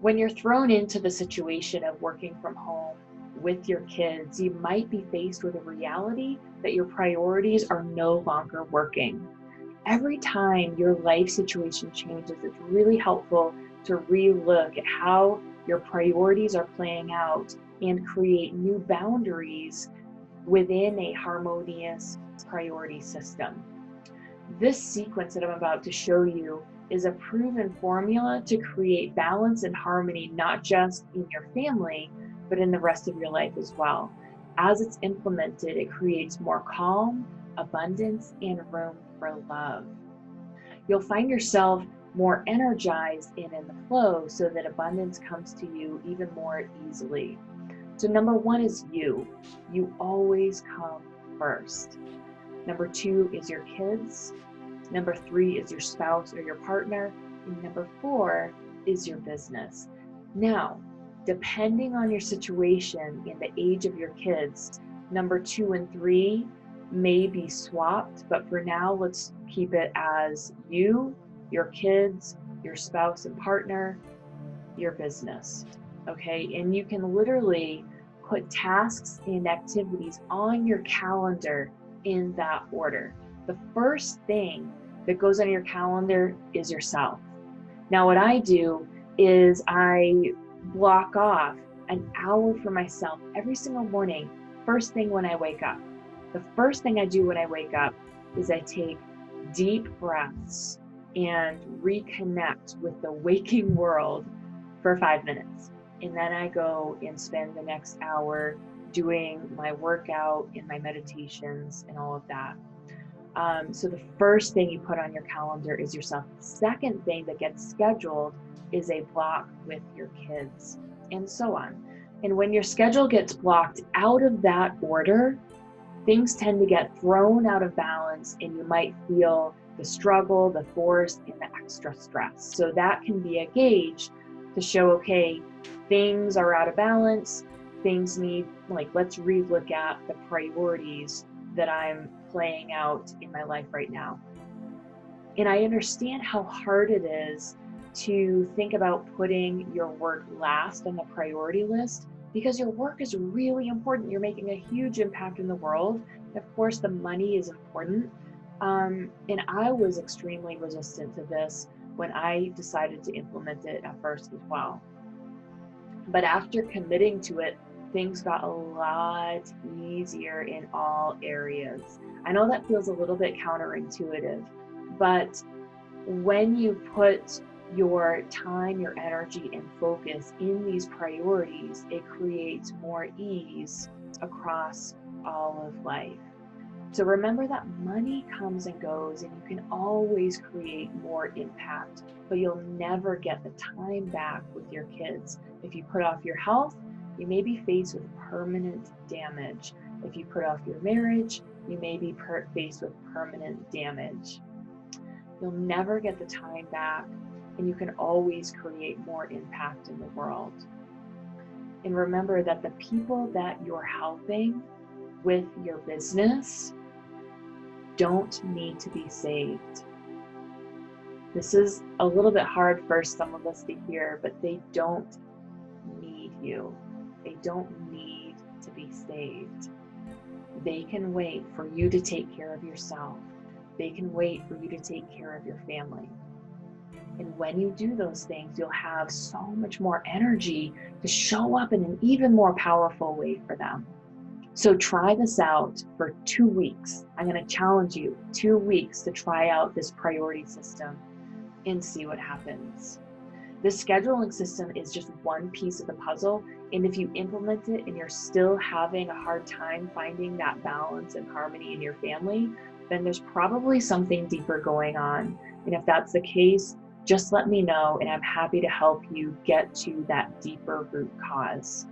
When you're thrown into the situation of working from home with your kids, you might be faced with a reality that your priorities are no longer working. Every time your life situation changes, it's really helpful to re-look at how your priorities are playing out and create new boundaries within a harmonious priority system. This sequence that I'm about to show you is a proven formula to create balance and harmony, not just in your family, but in the rest of your life as well. As it's implemented, it creates more calm, abundance, and room for love. You'll find yourself more energized and in the flow so that abundance comes to you even more easily. So number one is you. You always come first. Number two is your kids. Number three is your spouse or your partner. And number four is your business. Now, depending on your situation and the age of your kids, number two and three may be swapped, but for now, let's keep it as you, your kids, your spouse and partner, your business. Okay, and you can literally put tasks and activities on your calendar in that order. The first thing that goes on your calendar is yourself. Now, what I do is I block off an hour for myself every single morning, first thing when I wake up. The first thing I do when I wake up is I take deep breaths and reconnect with the waking world for 5 minutes. And then I go and spend the next hour doing my workout and my meditations and all of that. So the first thing you put on your calendar is yourself. The second thing that gets scheduled is a block with your kids, and so on. And when your schedule gets blocked out of that order, things tend to get thrown out of balance, and you might feel the struggle, the force, and the extra stress. So that can be a gauge to show, okay, things are out of balance. Things need, let's relook at the priorities that I'm playing out in my life right now. And I understand how hard it is to think about putting your work last on the priority list, because your work is really important. You're making a huge impact in the world. Of course, the money is important. And I was extremely resistant to this when I decided to implement it at first as well. But after committing to it, things got a lot easier in all areas. I know that feels a little bit counterintuitive, but when you put your time, your energy, and focus in these priorities, it creates more ease across all of life. So remember that money comes and goes, and you can always create more impact, but you'll never get the time back with your kids. If you put off your health, you may be faced with permanent damage. If you put off your marriage, you may be faced with permanent damage. You'll never get the time back, and you can always create more impact in the world. And remember that the people that you're helping with your business don't need to be saved. This is a little bit hard for some of us to hear, but they don't need you. They don't need to be saved. They can wait for you to take care of yourself. They can wait for you to take care of your family. And when you do those things, you'll have so much more energy to show up in an even more powerful way for them. So try this out for 2 weeks. I'm going to challenge you 2 weeks to try out this priority system and see what happens. The scheduling system is just one piece of the puzzle. And if you implement it and you're still having a hard time finding that balance and harmony in your family, then there's probably something deeper going on. And if that's the case, just let me know, and I'm happy to help you get to that deeper root cause.